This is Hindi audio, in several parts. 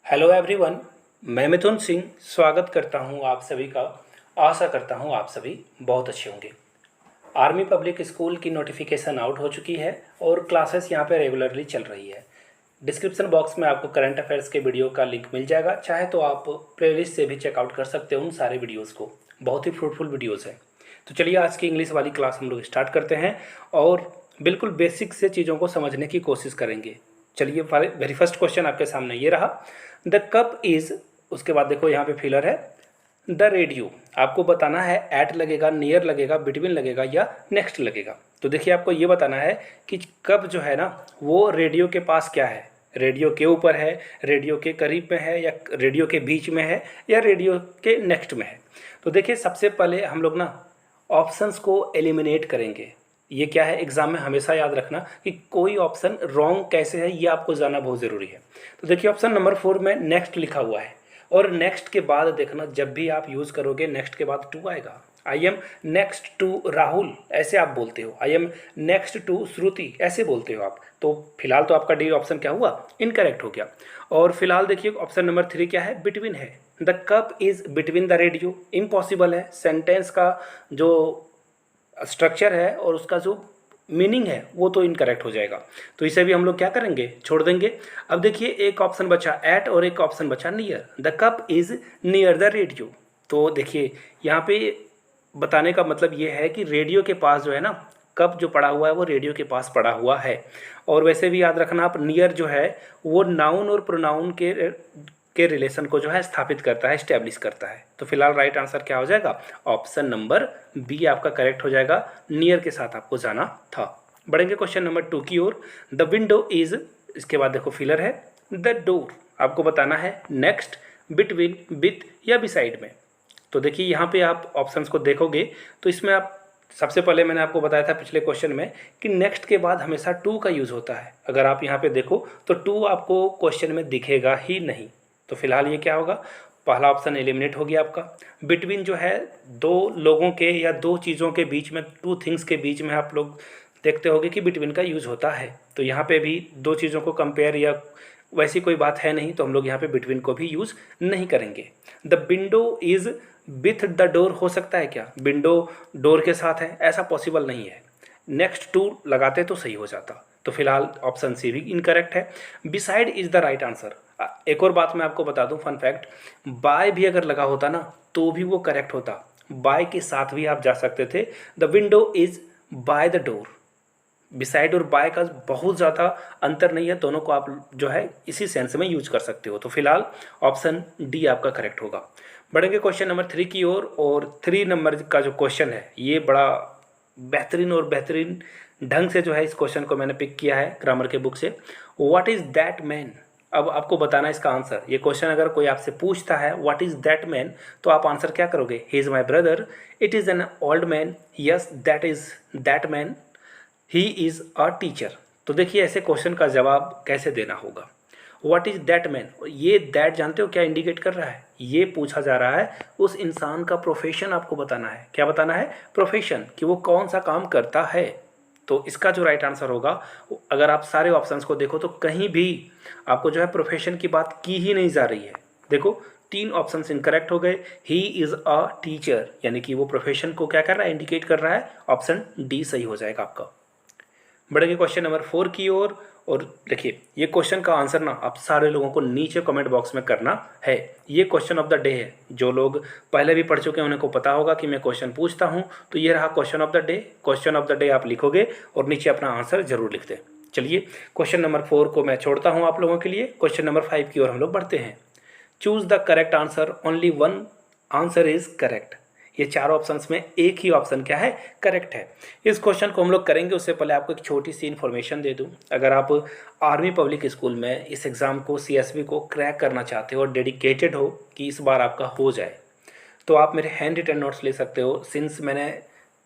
Hello everyone. मैं मिथुन सिंह स्वागत करता हूं आप सभी का। आशा करता हूं आप सभी बहुत अच्छे होंगे। आर्मी पब्लिक स्कूल की नोटिफिकेशन आउट हो चुकी है और क्लासेस यहां पे रेगुलरली चल रही है। डिस्क्रिप्शन बॉक्स में आपको करंट अफेयर्स के वीडियो का लिंक मिल जाएगा, चाहे तो आप प्लेलिस्ट से भी चेकआउट कर सकते हो उन सारे वीडियोज़ को। बहुत ही फ्रूटफुल वीडियोज़ हैं। तो चलिए आज की इंग्लिश वाली क्लास हम लोग स्टार्ट करते हैं और बिल्कुल बेसिक से चीज़ों को समझने की कोशिश करेंगे। चलिए वेरी फर्स्ट क्वेश्चन आपके सामने ये रहा, द कप इज, उसके बाद देखो यहाँ पे फिलर है द रेडियो। आपको बताना है एट लगेगा, नियर लगेगा, बिटवीन लगेगा या नेक्स्ट लगेगा। तो देखिए आपको ये बताना है कि कब जो है ना वो रेडियो के पास क्या है, रेडियो के ऊपर है, रेडियो के करीब में है, या रेडियो के बीच में है, या रेडियो के नेक्स्ट में है। तो देखिए सबसे पहले हम लोग ना ऑप्शंस को एलिमिनेट करेंगे। ये क्या है, एग्जाम में हमेशा याद रखना कि कोई ऑप्शन रॉन्ग कैसे है, ये आपको जानना बहुत ज़रूरी है। तो देखिए ऑप्शन नंबर 4 में नेक्स्ट लिखा हुआ है और नेक्स्ट के बाद देखना जब भी आप यूज़ करोगे नेक्स्ट के बाद टू आएगा। I am next to Rahul ऐसे आप बोलते हो, I am next to Shruti ऐसे बोलते हो आप। तो फिलहाल तो आपका डी ऑप्शन क्या हुआ, इनकरेक्ट हो गया। और फिलहाल देखिए ऑप्शन नंबर 3 क्या है, बिटवीन है। The cup is between the radio, impossible है। सेंटेंस का जो स्ट्रक्चर है और उसका जो मीनिंग है वो तो इनकरेक्ट हो जाएगा। तो इसे भी हम लोग क्या करेंगे, छोड़ देंगे। अब देखिए एक ऑप्शन बचा एट और एक ऑप्शन बचा near. The cup is near the radio. तो देखिए यहाँ पे बताने का मतलब ये है कि रेडियो के पास जो है ना, कप जो पड़ा हुआ है वो रेडियो के पास पड़ा हुआ है। और वैसे भी याद रखना आप, नियर जो है वो नाउन और प्रोनाउन के रिलेशन को जो है स्थापित करता है, स्टैब्लिश करता है। तो फिलहाल राइट आंसर क्या हो जाएगा, ऑप्शन नंबर बी आपका करेक्ट हो जाएगा। नियर के साथ आपको जाना था। बढ़ेंगे क्वेश्चन नंबर 2 की ओर। द विंडो इज, इसके बाद देखो फिलर है द डोर। आपको बताना है नेक्स्ट, बिटवीन, विथ या बिसाइड में। तो देखिए यहाँ पे आप ऑप्शंस को देखोगे तो इसमें आप सबसे पहले मैंने आपको बताया था पिछले क्वेश्चन में कि नेक्स्ट के बाद हमेशा टू का यूज़ होता है। अगर आप यहाँ पे देखो तो टू आपको क्वेश्चन में दिखेगा ही नहीं। तो फिलहाल ये क्या होगा, पहला ऑप्शन एलिमिनेट हो गया आपका। बिटवीन जो है दो लोगों के या दो चीज़ों के बीच में, टू थिंग्स के बीच में आप लोग देखते होंगे कि बिटवीन का यूज़ होता है। तो यहाँ पे भी दो चीज़ों को कंपेयर या वैसी कोई बात है नहीं, तो हम लोग यहाँ पे बिटवीन को भी यूज़ नहीं करेंगे। The window is with the door हो सकता है क्या, विंडो डोर के साथ है, ऐसा पॉसिबल नहीं है। नेक्स्ट टू लगाते तो सही हो जाता। तो फिलहाल ऑप्शन सी भी इनकरेक्ट है। Beside is the right answer. एक और बात मैं आपको बता दूं, फन फैक्ट, बाय भी अगर लगा होता ना तो भी वो करेक्ट होता। बाय के साथ भी आप जा सकते थे। The window is by the door. Beside और बाय का बहुत ज़्यादा अंतर नहीं है, दोनों को आप जो है इसी सेंस में यूज कर सकते हो। तो फिलहाल ऑप्शन डी आपका करेक्ट होगा। बढ़ेंगे क्वेश्चन नंबर 3 की ओर। और 3 नंबर का जो क्वेश्चन है ये बड़ा बेहतरीन और बेहतरीन ढंग से जो है इस क्वेश्चन को मैंने पिक किया है ग्रामर के बुक से। What is that man. अब आपको बताना है इसका आंसर। ये क्वेश्चन अगर कोई आपसे पूछता है व्हाट इज दैट मैन, तो आप आंसर क्या करोगे, he is my brother, it is an old man, yes that is that man, he is a teacher. तो देखिए ऐसे क्वेश्चन का जवाब कैसे देना होगा। व्हाट इज दैट मैन, ये दैट जानते हो क्या इंडिकेट कर रहा है, ये पूछा जा रहा है उस इंसान का प्रोफेशन आपको बताना है। क्या बताना है, प्रोफेशन, कि वो कौन सा काम करता है। तो इसका जो राइट आंसर होगा, अगर आप सारे ऑप्शंस को देखो तो कहीं भी आपको जो है प्रोफेशन की बात की ही नहीं जा रही है। देखो 3 ऑप्शन इनकरेक्ट हो गए। ही इज़ अ टीचर यानी कि वो प्रोफेशन को क्या कर रहा है, इंडिकेट कर रहा है। ऑप्शन डी सही हो जाएगा आपका। बढ़ेंगे क्वेश्चन नंबर 4 की ओर। और देखिए ये क्वेश्चन का आंसर ना आप सारे लोगों को नीचे कमेंट बॉक्स में करना है। ये क्वेश्चन ऑफ द डे है। जो लोग पहले भी पढ़ चुके हैं उन्हें को पता होगा कि मैं क्वेश्चन पूछता हूं। तो ये रहा question of the day. Question of the day आप लिखोगे और नीचे अपना आंसर जरूर लिख दें। चलिए क्वेश्चन नंबर 4 को मैं छोड़ता हूँ आप लोगों के लिए। क्वेश्चन नंबर 5 की ओर हम लोग बढ़ते हैं। Choose the correct answer, only one answer is correct. ये 4 ऑप्शंस में एक ही ऑप्शन क्या है, करेक्ट है। इस क्वेश्चन को हम लोग करेंगे उससे पहले आपको एक छोटी सी इन्फॉर्मेशन दे दूं। अगर आप आर्मी पब्लिक स्कूल में इस एग्ज़ाम को, सीएसबी को क्रैक करना चाहते हो और डेडिकेटेड हो कि इस बार आपका हो जाए, तो आप मेरे हैंड रिटन नोट्स ले सकते हो। सिंस मैंने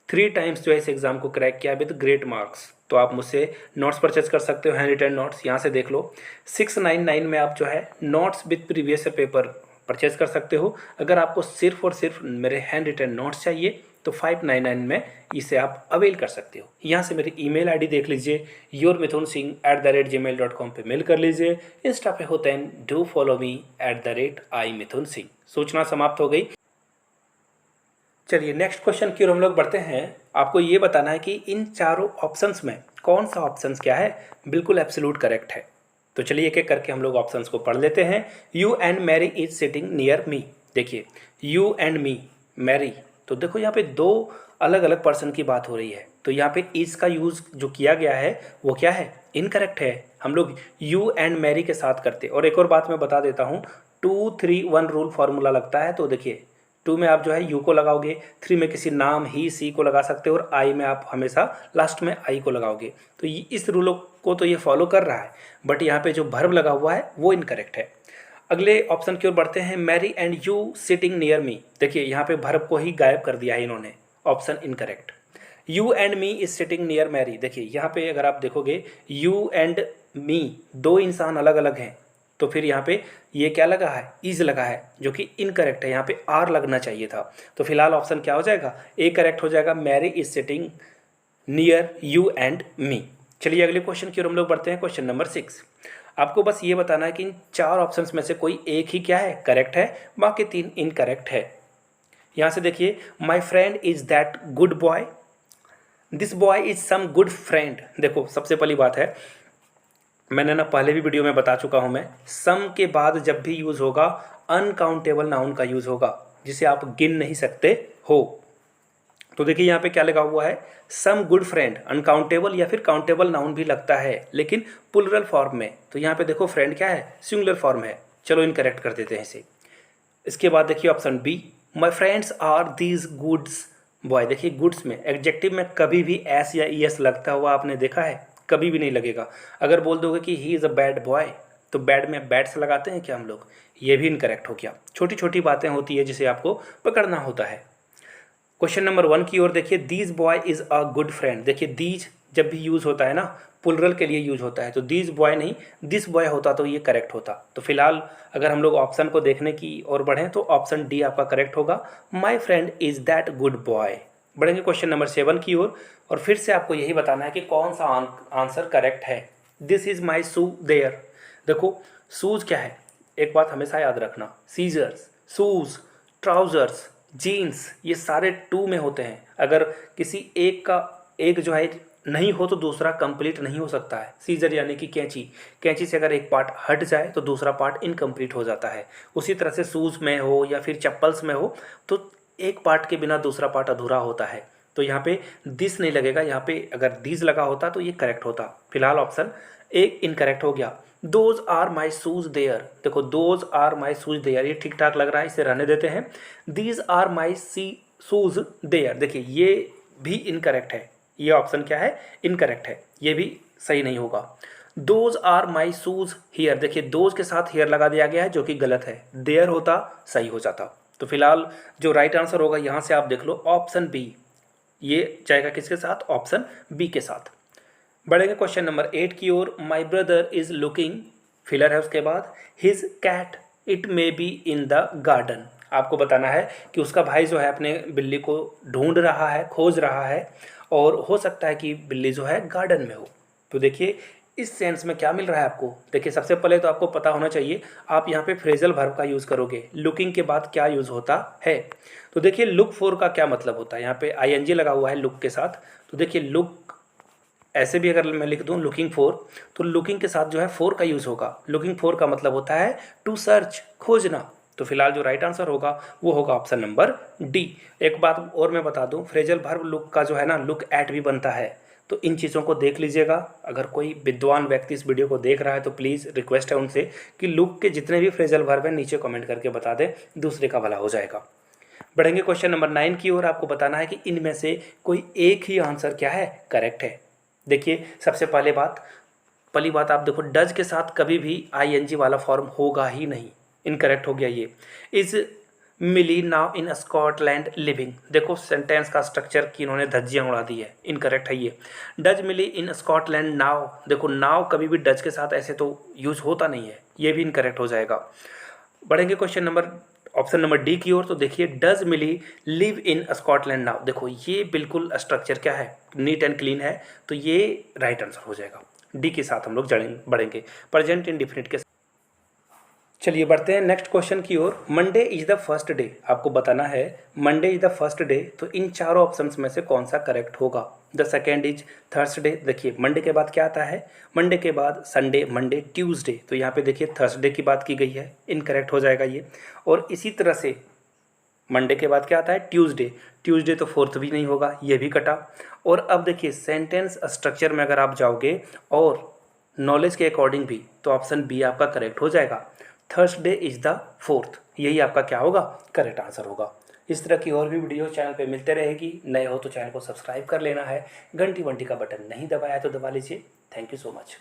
3 टाइम्स जो है इस एग्ज़ाम को क्रैक किया विद ग्रेट मार्क्स, तो आप मुझसे नोट्स परचेज कर सकते हो, हैंड रिटन नोट्स। यहाँ से देख लो 699 में आप जो है notes with previous paper purchase कर सकते हो। अगर आपको सिर्फ और सिर्फ मेरे हैंड रिटन नोट्स चाहिए तो 599 में इसे आप अवेल कर सकते हो। यहाँ से मेरी ईमेल आईडी देख लीजिए, yourmithunsingh@gmail.com पे मेल कर लीजिए। इंस्टा पे होते हैं डू फॉलो मी @iMithunSingh। सूचना समाप्त हो गई। चलिए नेक्स्ट क्वेश्चन की ओर हम लोग बढ़ते हैं। आपको ये बताना है कि इन चारों ऑप्शंस में कौन सा ऑप्शंस क्या है बिल्कुल एब्सोल्यूट करेक्ट है। तो चलिए एक एक करके हम लोग ऑप्शंस को पढ़ लेते हैं। You and Mary is sitting near me. देखिए यू एंड मी, मैरी, तो देखो यहाँ पे दो अलग अलग पर्सन की बात हो रही है, तो यहाँ पे इज का यूज़ जो किया गया है वो क्या है, इनकरेक्ट है। हम लोग यू एंड मैरी के साथ करते। और एक और बात मैं बता देता हूँ, 2-3-1 रूल फार्मूला लगता है। तो देखिए 2 में आप जो है यू को लगाओगे, 3 में किसी नाम ही सी को लगा सकते हो, और आई में आप हमेशा लास्ट में आई को लगाओगे। तो इस रूलों को तो ये फॉलो कर रहा है, बट यहाँ पे जो वर्ब लगा हुआ है वो इनकरेक्ट है। अगले ऑप्शन की ओर बढ़ते हैं। Mary and you sitting near me. देखिए यहाँ पे वर्ब को ही गायब कर दिया है इन्होंने, option incorrect. You and me is sitting near Mary. देखिए यहाँ पे अगर आप देखोगे यू एंड मी दो इंसान अलग अलग हैं, तो फिर यहाँ पे ये क्या लगा है, इज लगा है, जो कि इनकरेक्ट है। यहाँ पे आर लगना चाहिए था। तो फिलहाल ऑप्शन क्या हो जाएगा, ए करेक्ट हो जाएगा। Mary is sitting near you and me. चलिए अगले क्वेश्चन की ओर हम लोग बढ़ते हैं। Question number 6। आपको बस ये बताना है कि इन चार ऑप्शंस में से कोई एक ही क्या है, करेक्ट है, बाकी 3 इनकरेक्ट है। यहाँ से देखिए, my friend is that good boy, this boy is some good friend. देखो सबसे पहली बात है, मैंने ना पहले भी वीडियो में बता चुका हूँ मैं, सम के बाद जब भी यूज़ होगा अनकाउंटेबल नाउन का यूज़ होगा, जिसे आप गिन नहीं सकते हो। तो देखिए यहाँ पे क्या लगा हुआ है, सम गुड फ्रेंड। अनकाउंटेबल या फिर काउंटेबल नाउन भी लगता है, लेकिन प्लुरल फॉर्म में। तो यहाँ पे देखो फ्रेंड क्या है, सिंगुलर फॉर्म है। चलो इनकरेक्ट कर देते हैं इसे। इसके बाद देखिए option B, my friends are these goods boy. देखिए गुड्स में एडजेक्टिव में कभी भी एस या ई एस लगता हुआ आपने देखा है, कभी भी नहीं लगेगा। अगर बोल दोगे कि he is a bad boy, तो बैड में बैड से लगाते हैं क्या हम लोग, ये भी इनकरेक्ट हो गया। छोटी छोटी बातें होती है जिसे आपको पकड़ना होता है। क्वेश्चन नंबर 1 की ओर देखिए, these boy is a good friend. देखिए दीज जब भी यूज़ होता है ना, प्लुरल के लिए यूज़ होता है, तो दीज बॉय नहीं दिस बॉय होता तो ये करेक्ट होता। तो फिलहाल अगर हम लोग ऑप्शन को देखने की ओर बढ़ें तो ऑप्शन डी आपका करेक्ट होगा, my friend is that good boy. बढ़ेंगे क्वेश्चन नंबर 7 की ओर, और फिर से आपको यही बताना है कि कौन सा आंसर करेक्ट है। This is my shoe there. देखो शूज़ क्या है, एक बात हमेशा याद रखना, सीजर्स, शूज़, ट्राउजर्स, जीन्स, ये सारे टू में होते हैं। अगर किसी एक का एक जो है नहीं हो तो दूसरा कंप्लीट नहीं हो सकता है। सीजर यानी कि कैंची, कैंची से अगर एक पार्ट हट जाए तो दूसरा पार्ट इनकम्प्लीट हो जाता है। उसी तरह से शूज़ में हो या फिर चप्पल्स में हो तो एक पार्ट के बिना दूसरा पार्ट अधूरा होता है। तो यहाँ पे दिस नहीं लगेगा, यहाँ पे अगर दिस लगा होता तो ये करेक्ट होता। फिलहाल ऑप्शन ए इनकरेक्ट हो गया। Those are my shoes there. देखो those are my shoes there, ये ठीक ठाक लग रहा है, इसे रहने देते हैं। These are my shoes there, देखिए ये भी इनकरेक्ट है। ये ऑप्शन क्या है, इनकरेक्ट है, ये भी सही नहीं होगा। Those are my shoes here, देखिए दोज के साथ हेयर लगा दिया गया है जो कि गलत है, देयर होता सही हो जाता। तो फिलहाल जो राइट आंसर होगा यहाँ से आप देख लो ऑप्शन बी, ये जाएगा किसके साथ, ऑप्शन बी के साथ। बढ़ेंगे क्वेश्चन नंबर 8 की ओर। My brother is looking, filler है उसके बाद, his cat it may be in the garden. आपको बताना है कि उसका भाई जो है अपने बिल्ली को ढूंढ रहा है, खोज रहा है, और हो सकता है कि बिल्ली जो है गार्डन में हो। तो देखिए इस सेंस में क्या मिल रहा है आपको। देखिए सबसे पहले तो आपको पता होना चाहिए, आप यहाँ पे फ्रेजल वर्ब का यूज़ करोगे, लुकिंग के बाद क्या यूज़ होता है। तो देखिए लुक फॉर का क्या मतलब होता है, यहाँ पे आईएनजी लगा हुआ है लुक के साथ। तो देखिए लुक ऐसे भी अगर मैं लिख दूं लुकिंग फॉर, तो लुकिंग के साथ जो है फॉर का यूज़ होगा। लुकिंग फॉर का मतलब होता है टू सर्च, खोजना। तो फिलहाल जो राइट आंसर होगा वो होगा ऑप्शन नंबर डी। एक बात और मैं बता दूं, फ्रेजल वर्ब लुक का जो है ना लुक एट भी बनता है। तो इन चीज़ों को देख लीजिएगा। अगर कोई विद्वान व्यक्ति इस वीडियो को देख रहा है तो प्लीज़ रिक्वेस्ट है उनसे कि लुक के जितने भी फ्रेजल वर्ब हैं नीचे कमेंट करके बता दें, दूसरे का भला हो जाएगा। बढ़ेंगे क्वेश्चन नंबर 9 की ओर। आपको बताना है कि इनमें से कोई एक ही आंसर क्या है, करेक्ट है। देखिए सबसे पहली बात आप देखो, डज के साथ कभी भी आईएनजी वाला फॉर्म होगा ही नहीं, इनकरेक्ट हो गया ये। Is Millie now in Scotland living, देखो सेंटेंस का स्ट्रक्चर की इन्होंने धज्जियां उड़ा दी है, इनकरेक्ट है ये। Does Millie in Scotland now, देखो नाउ कभी भी डज के साथ ऐसे तो यूज होता नहीं है, ये भी इनकरेक्ट हो जाएगा। बढ़ेंगे question number option number D की ओर। तो देखिए, does Millie live in Scotland now. देखो ये बिल्कुल स्ट्रक्चर क्या है, नीट एंड क्लीन है, तो ये राइट आंसर हो जाएगा। डी के साथ हम लोग बढ़ेंगे प्रेजेंट इंडिफिनिट के। चलिए बढ़ते हैं नेक्स्ट क्वेश्चन की ओर। Monday is the first day, आपको बताना है Monday is the first day, तो इन चारों ऑप्शंस में से कौन सा करेक्ट होगा। The second is Thursday. देखिए मंडे के बाद क्या आता है, मंडे के बाद संडे, मंडे, ट्यूसडे, तो यहाँ पे देखिए थर्सडे की बात की गई है, इनकरेक्ट हो जाएगा ये। और इसी तरह से मंडे के बाद क्या आता है, ट्यूसडे, ट्यूसडे तो फोर्थ भी नहीं होगा, ये भी कटा। और अब देखिए सेंटेंस स्ट्रक्चर में अगर आप जाओगे और नॉलेज के अकॉर्डिंग भी, तो ऑप्शन बी आपका करेक्ट हो जाएगा। थर्सडे इज द फोर्थ, यही आपका क्या होगा, करेक्ट आंसर होगा। इस तरह की और भी वीडियो चैनल पे मिलते रहेगी। नए हो तो चैनल को सब्सक्राइब कर लेना है, घंटी वंटी का बटन नहीं दबाया तो दबा लीजिए। Thank you so much.